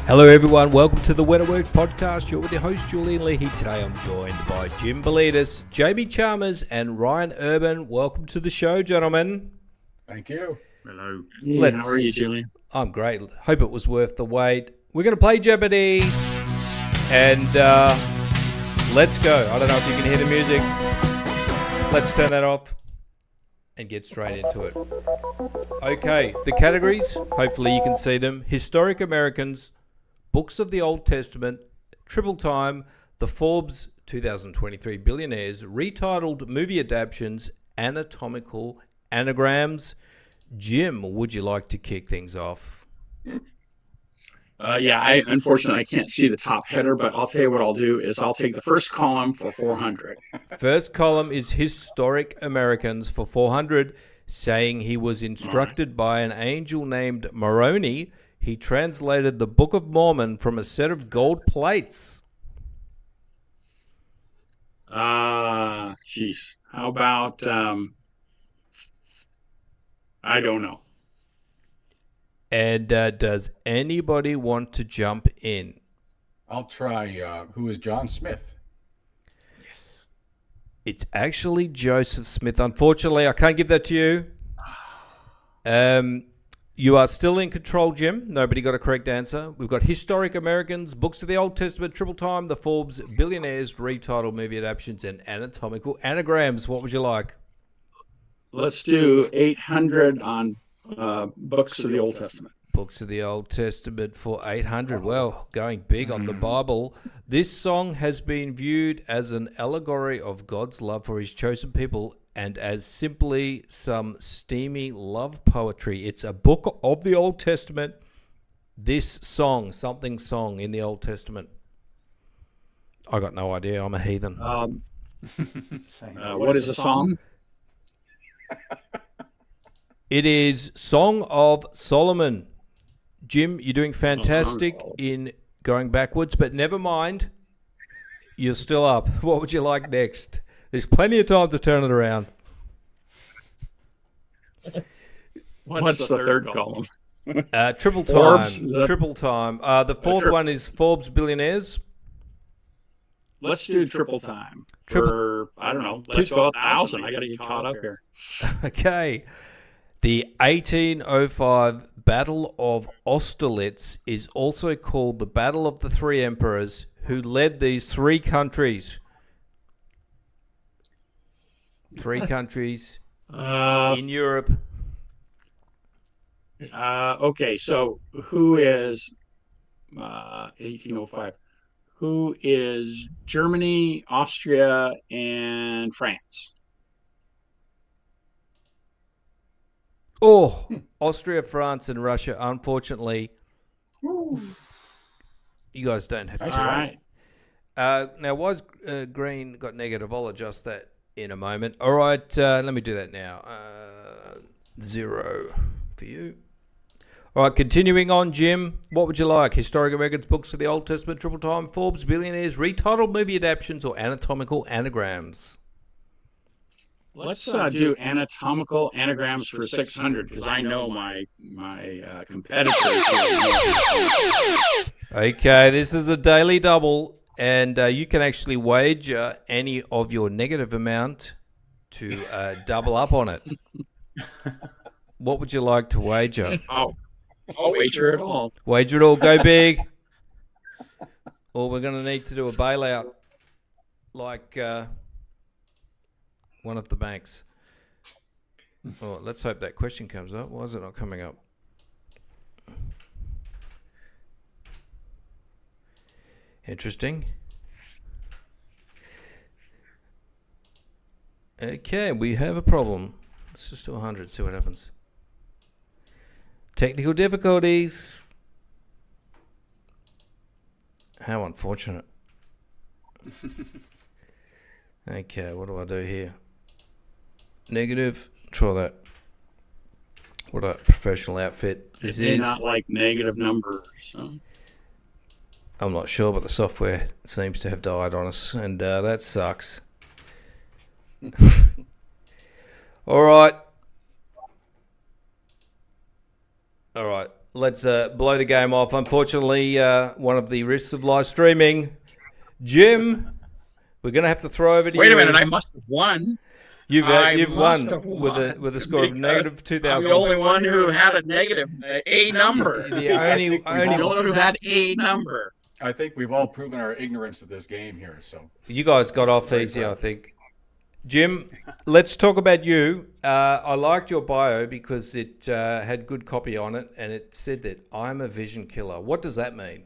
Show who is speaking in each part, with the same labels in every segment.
Speaker 1: Hello everyone, welcome to the When at Work podcast. You're with your host Julian Leahy. Today I'm joined by Jim Ballidis, Jamie Chalmers and Ryan Urban. Welcome to the show, gentlemen.
Speaker 2: Thank you.
Speaker 3: Hello.
Speaker 4: How are you, Julian?
Speaker 1: I'm great. Hope it was worth the wait. We're going to play Jeoparty and let's go. I don't know if you can hear the music. Let's turn that off and get straight into it. Okay, the categories, hopefully you can see them. Historic Americans, Books of the Old Testament, Triple Time, the Forbes 2023 Billionaires, Retitled Movie Adaptions, Anatomical, Anagrams. Jim, would you like to kick things off?
Speaker 4: Unfortunately I can't see the top header, but I'll tell you what I'll do is I'll take the first column for 400.
Speaker 1: First column is Historic Americans for 400, saying he was instructed by an angel named Moroni. He translated the Book of Mormon from a set of gold plates.
Speaker 4: Jeez. How about, I don't know.
Speaker 1: And does anybody want to jump in?
Speaker 2: I'll try. Who is John Smith?
Speaker 1: Yes. It's actually Joseph Smith. Unfortunately, I can't give that to you. You are still in control, Jim. Nobody got a correct answer. We've got Historic Americans, Books of the Old Testament, Triple Time, the Forbes, Billionaires, Retitled Movie Adaptions, and Anatomical Anagrams. What would you like?
Speaker 4: Let's do 800 on Books of the Old Testament.
Speaker 1: Books of the Old Testament for 800. Well, going big on the Bible. This song has been viewed as an allegory of God's love for his chosen people and as simply some steamy love poetry. It's a book of the Old Testament. This song, something song in the Old Testament. I got no idea. I'm a heathen.
Speaker 4: What is a song?
Speaker 1: It is Song of Solomon. Jim, you're doing fantastic in going backwards, but never mind. You're still up. What would you like next? There's plenty of time to turn it around.
Speaker 4: What's the third column?
Speaker 1: Triple Time.
Speaker 4: Forbes,
Speaker 1: Triple Time. The fourth one is Forbes Billionaires.
Speaker 4: Let's do Triple Time. I don't know. Let's go 1,000. I got to get caught up here.
Speaker 1: Okay. The 1805 Battle of Austerlitz is also called the Battle of the Three Emperors, who led these three countries. Three countries in Europe.
Speaker 4: Okay, so who is 1805? Who is Germany, Austria, and France?
Speaker 1: Oh, Austria, France, and Russia. Unfortunately, you guys don't have to.
Speaker 4: All right.
Speaker 1: Now, why's green got negative? I'll adjust that in a moment. All right, let me do that now. 0 for you. All right, continuing on, Jim. What would you like? Historic Americans, Books of the Old Testament, Triple Time, Forbes, Billionaires, Retitled Movie Adaptions, or Anatomical Anagrams?
Speaker 4: Let's do Anatomical Anagrams for 600 because I know my competitors here.
Speaker 1: Okay, this is a daily double, and you can actually wager any of your negative amount to double up on it. What would you like to wager?
Speaker 4: I'll wager it all.
Speaker 1: Wager it all. Go big. Or we're going to need to do a bailout like one of the banks. Oh, let's hope that question comes up. Why is it not coming up? Interesting. Okay, we have a problem. Let's just do 100, see what happens. Technical difficulties. How unfortunate. Okay, what do I do here? Negative. Try that. What a professional outfit this is.
Speaker 4: Not like negative numbers. So.
Speaker 1: I'm not sure, but the software seems to have died on us, and that sucks. All right. let's blow the game off. Unfortunately, one of the risks of live streaming, Jim, we're going to have to throw over to you.
Speaker 4: Wait a minute, I must have won.
Speaker 1: You've won with a score of
Speaker 4: because
Speaker 1: negative 2,000.
Speaker 4: I'm the only one who had a negative, a number.
Speaker 1: The only
Speaker 4: one who had a number.
Speaker 2: I think we've all proven our ignorance of this game here. So
Speaker 1: you guys got off easy, I think. Jim, let's talk about you. I liked your bio because it had good copy on it, and it said that I'm a vision killer. What does that mean?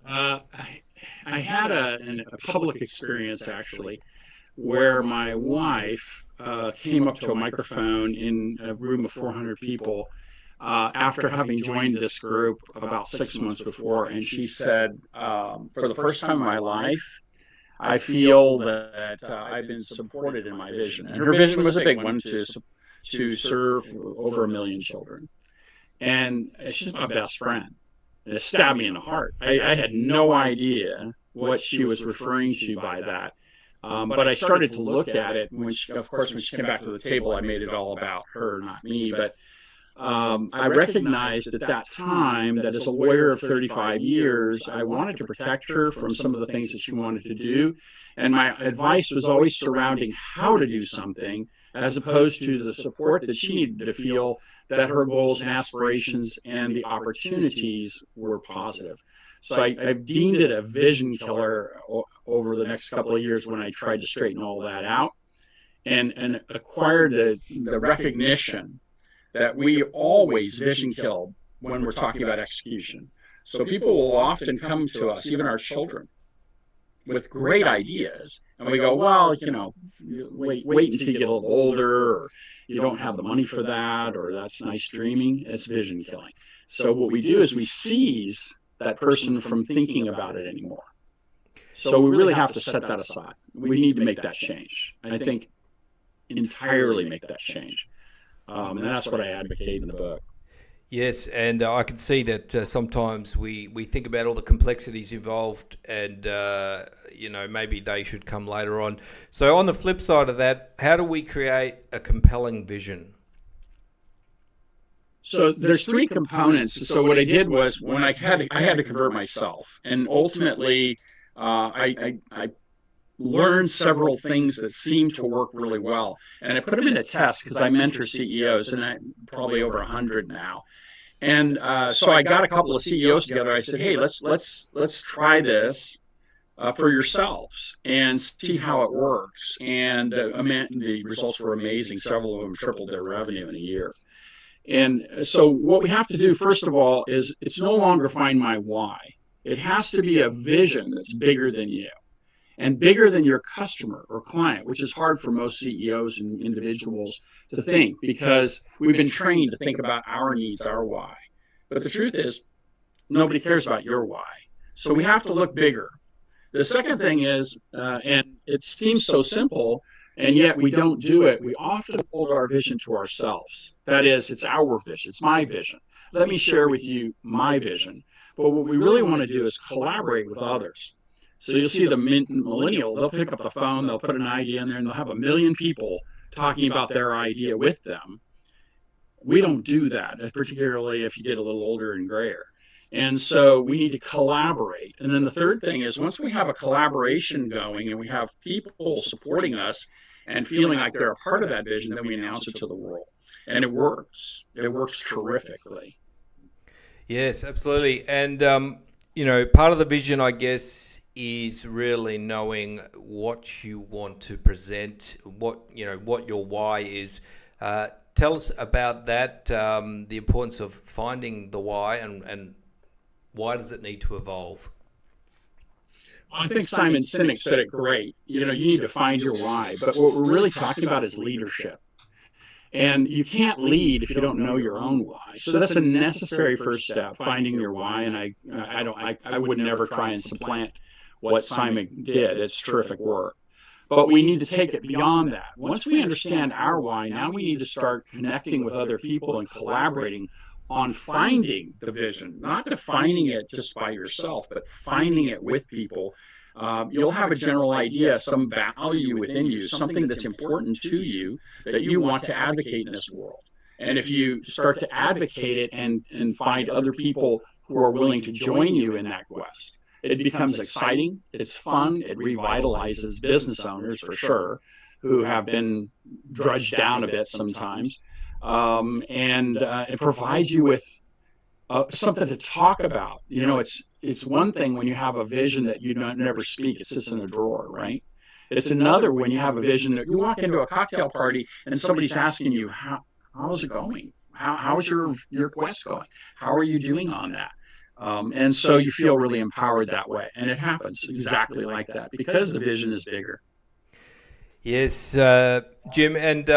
Speaker 4: I had a public experience, actually, where my wife came up to a microphone in a room of 400 people after having joined this group about 6 months before, and she said, for the first time in my life, I feel that I've been supported in my vision. And her vision was a big one, to serve over 1 million children. And she's my best friend. It stabbed me in the heart. I had no idea what she was referring to by that. But I started to look at it. When she came back to the table, I made it all about her, not me. But I recognized at that time that as a lawyer of 35 years, I wanted to protect her from some of the things that she wanted to do. And my advice was always surrounding how to do something, as opposed to the support that she needed to feel that her goals and aspirations and the opportunities were positive. So I've deemed it a vision killer over the next couple of years when I tried to straighten all that out and acquired the recognition that we always vision kill when we're talking about execution. So people will often come to us, even our children, with great ideas, and we go, well, wait until you get a little older, or you don't have the money for that, or that's nice dreaming. It's vision killing. So what we do is we seize that person from thinking about it anymore. So we really have to set that aside. We need to make that change. I think entirely make that change. And that's what I advocate in the book.
Speaker 1: Yes, and I can see that sometimes we think about all the complexities involved, and maybe they should come later on. So on the flip side of that, how do we create a compelling vision?
Speaker 4: So there's 3 components. So what I did was when I had to convert myself, and ultimately I learned several things that seemed to work really well, and I put them in a test because I mentor CEOs, and I probably over 100 now. And so I got a couple of CEOs together. I said, hey, let's try this for yourselves and see how it works. And the results were amazing. Several of them tripled their revenue in a year. And so what we have to do, first of all, is it's no longer find my why. It has to be a vision that's bigger than you and bigger than your customer or client, which is hard for most CEOs and individuals to think because we've been trained to think about our needs, our why. But the truth is, nobody cares about your why. So we have to look bigger. The second thing is, and it seems so simple, and yet we don't do it, we often hold our vision to ourselves. That is, it's our vision, it's my vision. Let me share with you my vision. But what we really want to do is collaborate with others. So you'll see the millennial, they'll pick up the phone, they'll put an idea in there, and they'll have 1 million people talking about their idea with them. We don't do that, particularly if you get a little older and grayer. And so we need to collaborate. And then the third thing is once we have a collaboration going and we have people supporting us and feeling like they're a part of that vision, then we announce it to the world. And it works. It works terrifically.
Speaker 1: Yes, absolutely. And, part of the vision, I guess, is really knowing what you want to present, what your why is. Tell us about that, the importance of finding the why and why does it need to evolve?
Speaker 4: I think Simon Sinek said it great. You need to find your why. But what we're really talking about is leadership. And you can't lead if you don't know your own why. So that's a necessary first step, finding your why. And I would never try and supplant what Simon did. It's terrific work. But we need to take it beyond that. Once we understand our why, now we need to start connecting with other people and collaborating on finding the vision, not defining it just by yourself, but finding it with people. You'll have a general idea, some value within you, something that's important to you that you want to advocate in this world. And if you start to advocate it and find other people who are willing to join you in that quest, it becomes exciting. It's fun. It revitalizes business owners for sure, who have been drudged down a bit sometimes. And it provides you with something to talk about. It's one thing when you have a vision that you don't never speak. It sits in a drawer, right? It's another when you have a vision that you walk into a cocktail party and somebody's asking you, how's it going? How's your quest going? How are you doing on that? And so you feel really empowered that way. And it happens exactly like that because the vision is bigger.
Speaker 1: Yes, Jim, and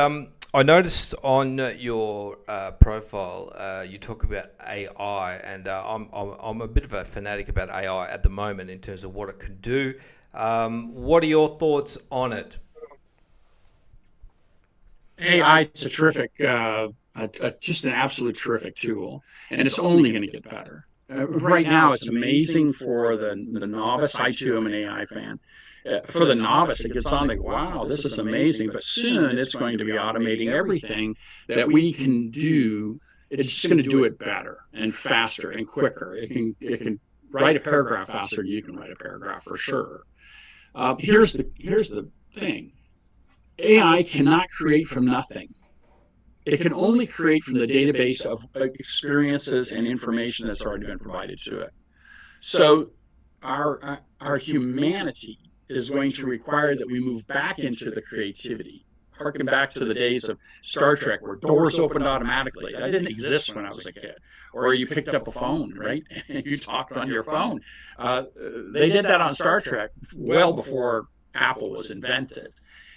Speaker 1: I noticed on your profile you talk about AI, and I'm a bit of a fanatic about AI at the moment in terms of what it can do. What are your thoughts on it?
Speaker 4: AI is a terrific, just an absolute terrific tool, and it's only going to get better. Right now, it's amazing for the novice. I too am an AI fan. For the novice, it gets on like, wow, this is amazing. But soon, it's going to be automating everything that we can do. It's just going to do it better and faster and quicker. It can write a paragraph faster than you can write a paragraph for sure. Here's the thing: AI cannot create from nothing. It can only create from the database of experiences and information that's already been provided to it. So our humanity is going to require that we move back into the creativity. Harken back to the days of Star Trek where doors opened automatically. That didn't exist when I was a kid. Or you picked up a phone, right? And you talked on your phone. They did that on Star Trek well before Apple was invented.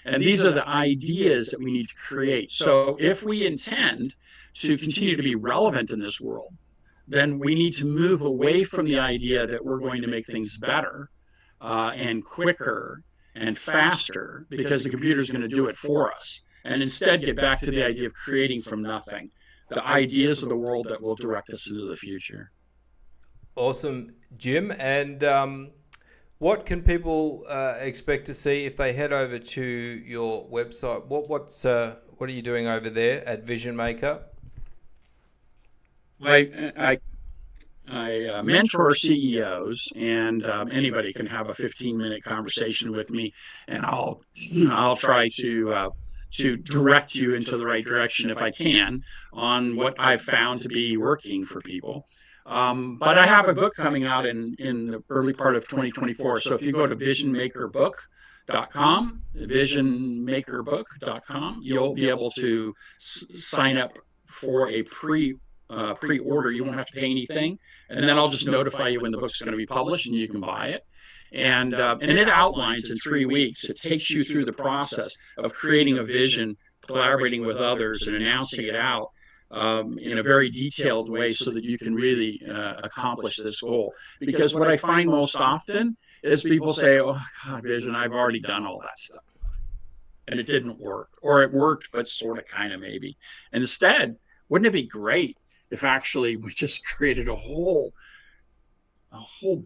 Speaker 4: And these are the ideas that we need to create. So if we intend to continue to be relevant in this world, then we need to move away from the idea that we're going to make things better and quicker and faster because the computer is going to do it for us, and instead get back to the idea of creating from nothing, the ideas of the world that will direct us into the future.
Speaker 1: Awesome, Jim. And what can people expect to see if they head over to your website? What are you doing over there at Vision Maker?
Speaker 4: I mentor CEOs, and anybody can have a 15-minute conversation with me, and I'll try to direct you into the right direction if I can on what I've found to be working for people. But I have a book coming out in the early part of 2024. So if you go to visionmakerbook.com, you'll be able to sign up for a pre-order. You won't have to pay anything, and then I'll just notify you when the book's going to be published, and you can buy it. And it outlines in 3 weeks. It takes you through the process of creating a vision, collaborating with others, and announcing it out in a very detailed way so that you can really accomplish this goal. Because what I find most often is people say, oh, God, vision, I've already done all that stuff. And it didn't work. Or it worked, but sort of, kind of, maybe. And instead, wouldn't it be great if actually we just created a whole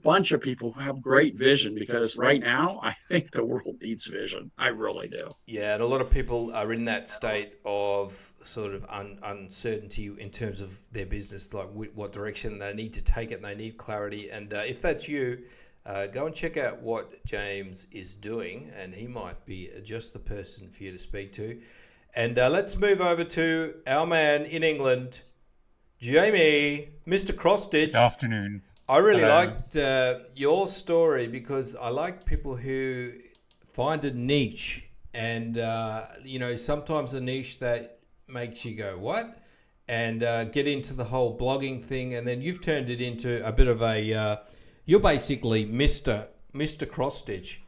Speaker 4: bunch of people who have great vision? Because right now, I think the world needs vision. I really do.
Speaker 1: Yeah, and a lot of people are in that state of sort of uncertainty in terms of their business, like what direction they need to take it, and they need clarity. And if that's you, go and check out what James is doing, and he might be just the person for you to speak to. And let's move over to our man in England, Jamie, Mr. Crossditch.
Speaker 3: Good afternoon.
Speaker 1: I really liked your story because I like people who find a niche, and sometimes a niche that makes you go, what? And get into the whole blogging thing, and then you've turned it into a bit of a you're basically Mr. Crossditch,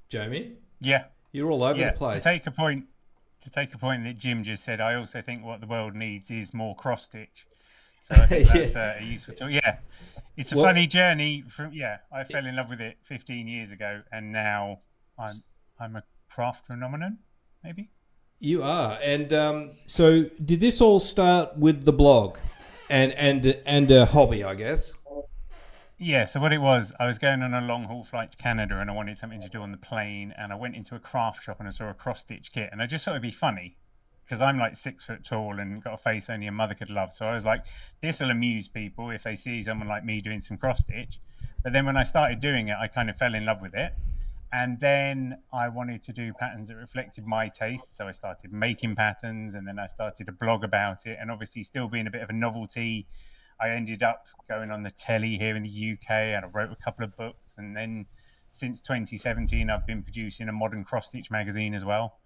Speaker 1: Jamie.
Speaker 3: Yeah.
Speaker 1: You're all over the place.
Speaker 3: To take a point that Jim just said, I also think what the world needs is more Crossditch. So I think that's a useful tool. Yeah. It's a funny journey I fell in love with it 15 years ago, and now I'm a craft phenomenon, maybe.
Speaker 1: You are. And so did this all start with the blog and a hobby, I guess?
Speaker 3: Yeah, so what it was, I was going on a long haul flight to Canada, and I wanted something to do on the plane, and I went into a craft shop and I saw a cross-stitch kit, and I just thought it'd be funny because I'm like 6 foot tall and got a face only a mother could love. So I was like, this will amuse people if they see someone like me doing some cross stitch. But then when I started doing it, I kind of fell in love with it. And then I wanted to do patterns that reflected my taste. So I started making patterns, and then I started a blog about it. And obviously still being a bit of a novelty, I ended up going on the telly here in the UK, and I wrote a couple of books. And then since 2017, I've been producing a modern cross-stitch magazine as well.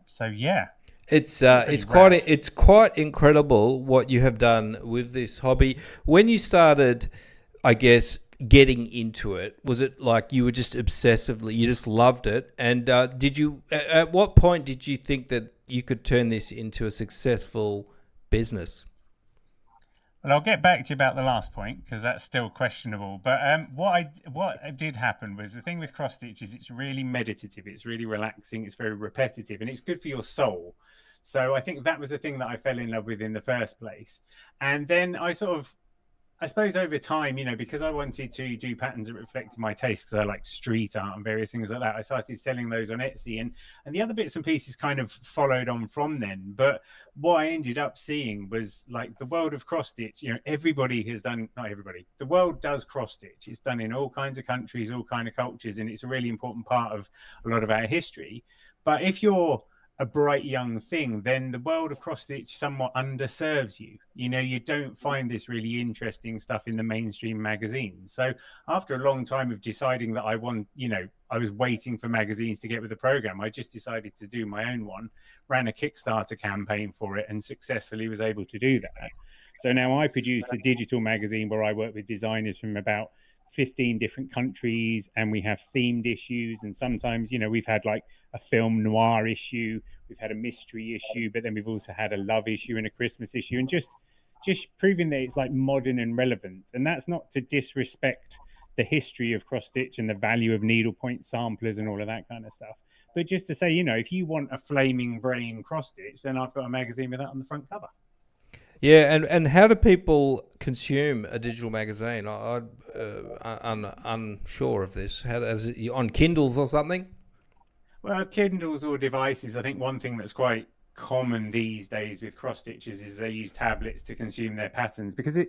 Speaker 3: So yeah,
Speaker 1: it's
Speaker 3: rad.
Speaker 1: quite incredible what you have done with this hobby. When you started, I guess, getting into it, was it like you were just obsessively, you just loved it? And did you, at what point did you think that you could turn this into a successful business?
Speaker 3: Well, I'll get back to you about the last point because that's still questionable. But what did happen was, the thing with cross stitch is it's really meditative, it's really relaxing, it's very repetitive, and it's good for your soul. So I think that was the thing that I fell in love with in the first place. And then I suppose over time, because I wanted to do patterns that reflected my taste, because I like street art and various things like that, I started selling those on Etsy, and the other bits and pieces kind of followed on from then. But what I ended up seeing was like the world of cross stitch. Everybody has done, not everybody, the world does cross stitch. It's done in all kinds of countries, all kinds of cultures, and it's a really important part of a lot of our history. But if you're a bright young thing, then the world of cross stitch somewhat underserves you. You don't find this really interesting stuff in the mainstream magazines. So after a long time of deciding that I was waiting for magazines to get with the program, I just decided to do my own one, ran a Kickstarter campaign for it, and successfully was able to do that. So now I produce a digital magazine where I work with designers from about 15 different countries, and we have themed issues, and sometimes we've had like a film noir issue, we've had a mystery issue, but then we've also had a love issue and a Christmas issue, and just proving that it's like modern and relevant. And that's not to disrespect the history of cross stitch and the value of needlepoint samplers and all of that kind of stuff, but just to say, if you want a flaming brain cross stitch, then I've got a magazine with that on the front cover.
Speaker 1: Yeah, and how do people consume a digital magazine? I'm unsure of this. How is it on Kindles or something?
Speaker 3: Well, Kindles or devices. I think one thing that's quite common these days with cross stitches is they use tablets to consume their patterns, because a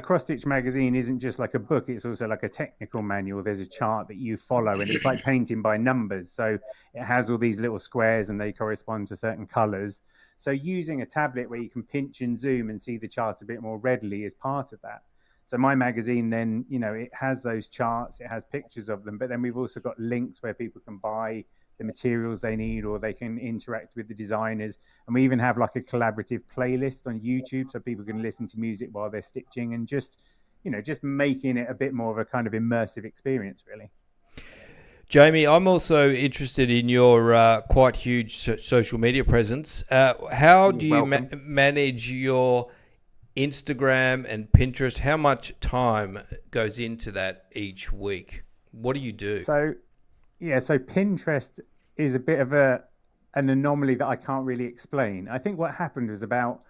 Speaker 3: cross stitch magazine isn't just like a book, it's also like a technical manual. There's a chart that you follow, and it's like painting by numbers, so it has all these little squares and they correspond to certain colors. So using a tablet where you can pinch and zoom and see the chart a bit more readily is part of that. So my magazine then, it has those charts, it has pictures of them, but then we've also got links where people can buy the materials they need, or they can interact with the designers. And we even have like a collaborative playlist on YouTube so people can listen to music while they're stitching, and just making it a bit more of a kind of immersive experience, really.
Speaker 1: Jamie, I'm also interested in your quite huge social media presence. How do you manage your Instagram and Pinterest? How much time goes into that each week? What do you do?
Speaker 3: So Pinterest is a bit of an anomaly that I can't really explain. I think what happened was about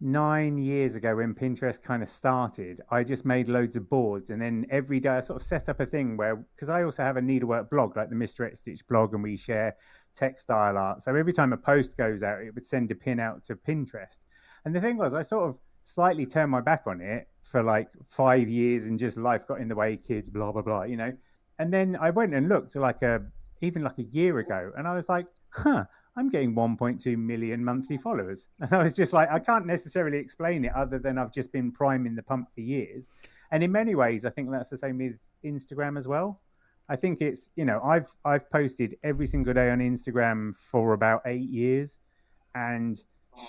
Speaker 3: 9 years ago, when Pinterest kind of started, I just made loads of boards, and then every day I sort of set up a thing where, because I also have a needlework blog, like the Mr. X Stitch blog, and we share textile art. So every time a post goes out, it would send a pin out to Pinterest. And the thing was, I sort of slightly turned my back on it for like 5 years, and just life got in the way, kids, blah, blah, blah, And then I went and looked even a year ago, and I was like, I'm getting 1.2 million monthly followers. And I was just like, I can't necessarily explain it other than I've just been priming the pump for years. And in many ways, I think that's the same with Instagram as well. I think it's, I've posted every single day on Instagram for about 8 years and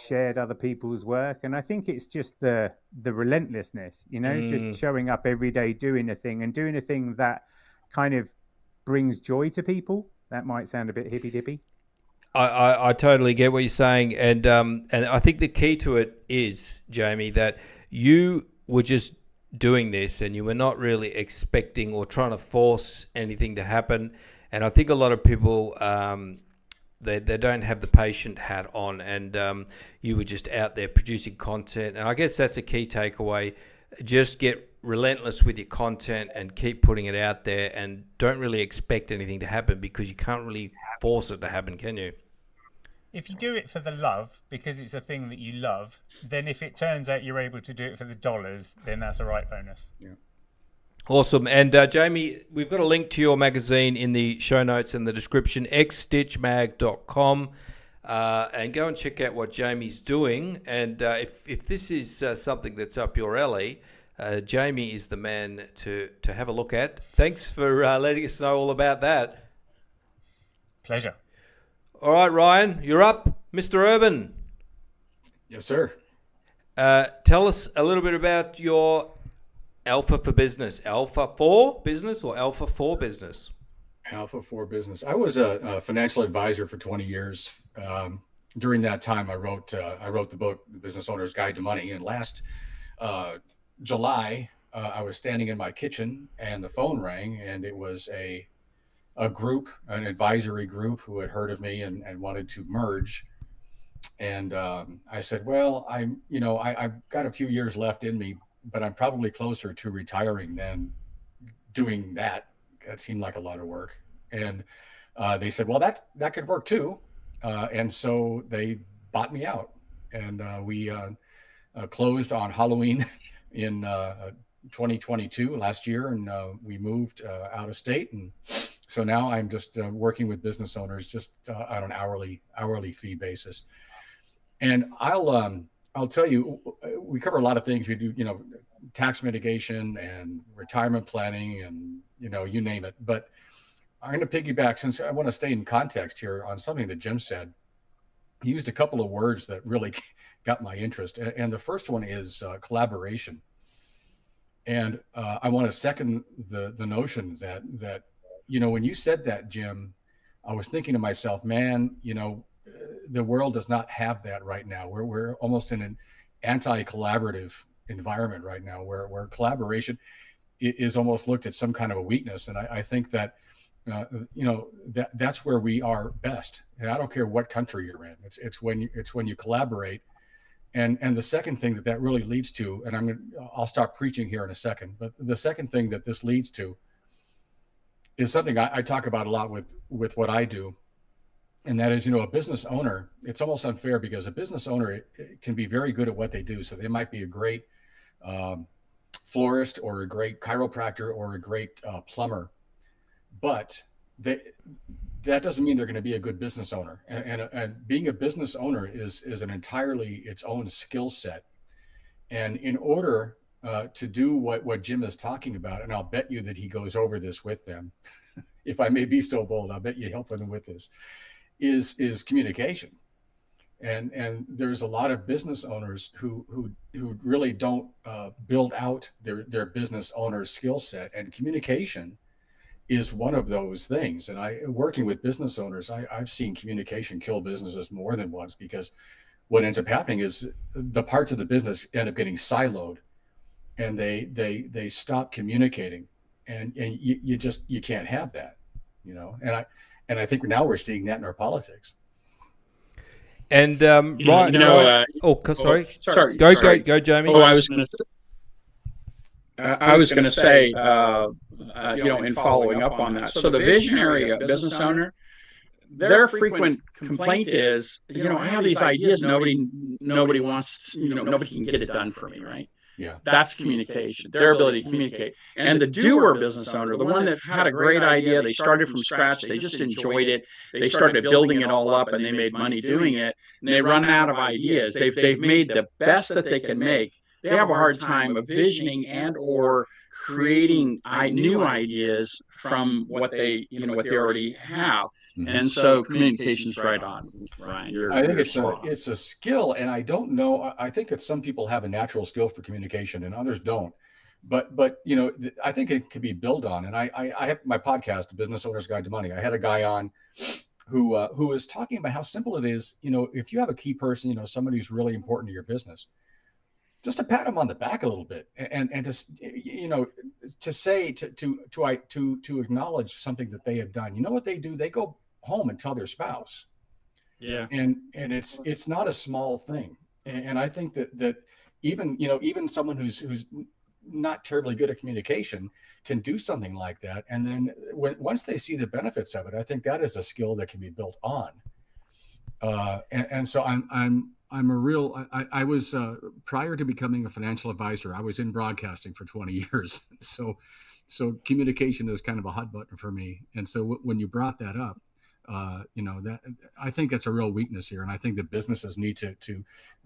Speaker 3: shared other people's work. And I think it's just the relentlessness, just showing up every day, doing a thing that kind of brings joy to people. That might sound a bit hippy dippy.
Speaker 1: I totally get what you're saying, and I think the key to it is, Jamie, that you were just doing this and you were not really expecting or trying to force anything to happen. And I think a lot of people they don't have the patient hat on, and you were just out there producing content. And I guess that's a key takeaway. Just get relentless with your content and keep putting it out there, and don't really expect anything to happen, because you can't really force it to happen, can you?
Speaker 3: if you do it for the love, because it's a thing that you love, then if it turns out you're able to do it for the dollars, then that's a right bonus.
Speaker 2: Yeah.
Speaker 1: Awesome. And Jamie, we've got a link to your magazine in the show notes and the description, xstitchmag.com. And go and check out what Jamie's doing. And if this is something that's up your alley, Jamie is the man to have a look at. Thanks for letting us know all about that.
Speaker 3: Pleasure.
Speaker 1: All right, Ryan, you're up. Mr. Urban.
Speaker 2: Yes, sir.
Speaker 1: Tell us a little bit about your Alpha for Business. Alpha for Business or Alpha for Business?
Speaker 2: Alpha for Business. I was a financial advisor for 20 years. During that time, I wrote the book, The Business Owner's Guide to Money. And last July, I was standing in my kitchen and the phone rang, and it was a group, an advisory group who had heard of me and wanted to merge. And I said, well, I've got a few years left in me, but I'm probably closer to retiring than doing that. That seemed like a lot of work. And they said, well, that could work too. And so they bought me out, and we closed on Halloween in 2022 last year. And we moved out of state. And so now I'm just working with business owners just on an hourly fee basis. And I'll tell you, we cover a lot of things. We do, tax mitigation and retirement planning and, you name it. But I'm going to piggyback, since I want to stay in context here, on something that Jim said. He used a couple of words that really got my interest. And the first one is collaboration. And I want to second the notion that, when you said that, Jim, I was thinking to myself, man, the world does not have that right now. We're almost in an anti-collaborative environment right now, where collaboration is almost looked at some kind of a weakness. And I think that that's where we are best. And I don't care what country you're in. It's when you collaborate. And the second thing that really leads to, and I'll stop preaching here in a second, but the second thing that this leads to is something I talk about a lot with what I do. And that is, a business owner, it's almost unfair, because a business owner can be very good at what they do. So they might be a great florist or a great chiropractor or a great plumber, but that doesn't mean they're going to be a good business owner. And being a business owner is an entirely its own skill set. And in order to do what Jim is talking about, and I'll bet you that he goes over this with them, if I may be so bold, I'll bet you help them with this, is communication. And there's a lot of business owners who really don't build out their business owner skill set, and communication is one of those things. And working with business owners, I've seen communication kill businesses more than once, because what ends up happening is the parts of the business end up getting siloed, and they stop communicating, and you can't have that, and I think now we're seeing that in our politics.
Speaker 1: And
Speaker 4: sorry.
Speaker 1: Go, Jamie.
Speaker 4: Oh, I was going to say, in following up on that. So the visionary business owner, their frequent complaint is, I have these ideas, nobody wants, nobody can get it done for me, right?
Speaker 2: Yeah,
Speaker 4: that's communication, their ability to communicate. And the doer business owner, the one that had a great idea, they started from scratch, they just enjoyed it, they started building it all up, and they made money doing it, and they run out of ideas. They've made the best that they can make. They have a hard time of visioning and or creating new ideas from what they already have. Mm-hmm. And so communication's right on, Ryan.
Speaker 2: I think it's a skill, and I don't know. I think that some people have a natural skill for communication and others don't. But I think it can be built on. And I have my podcast, The Business Owner's Guide to Money. I had a guy on who was talking about how simple it is. If you have a key person, somebody who's really important to your business, just to pat them on the back a little bit, and to say to acknowledge something that they have done. You know what they do? They go home and tell their spouse.
Speaker 4: Yeah.
Speaker 2: And it's not a small thing. And I think that even someone who's not terribly good at communication can do something like that. And then once they see the benefits of it, I think that is a skill that can be built on. And so I'm a real. I was prior to becoming a financial advisor, I was in broadcasting for 20 years. So communication is kind of a hot button for me. And so when you brought that up, that I think that's a real weakness here, and I think that businesses need to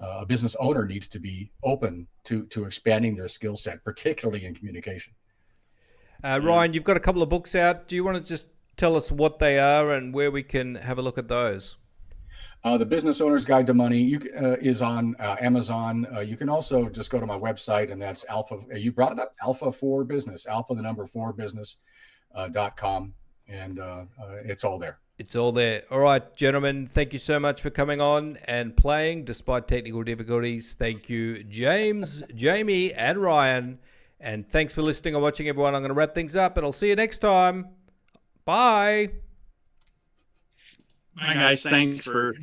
Speaker 2: a business owner needs to be open to expanding their skill set, particularly in communication.
Speaker 1: Ryan, you've got a couple of books out. Do you want to just tell us what they are and where we can have a look at those?
Speaker 2: The Business Owner's Guide to Money is on Amazon. You can also just go to my website, and that's Alpha. You brought it up, Alpha for Business, Alpha the number 4business.com, and it's all there.
Speaker 1: It's all there. All right, gentlemen, thank you so much for coming on and playing despite technical difficulties. Thank you, James, Jamie, and Ryan. And thanks for listening and watching, everyone. I'm going to wrap things up, and I'll see you next time. Bye.
Speaker 4: Hi, guys. Thanks for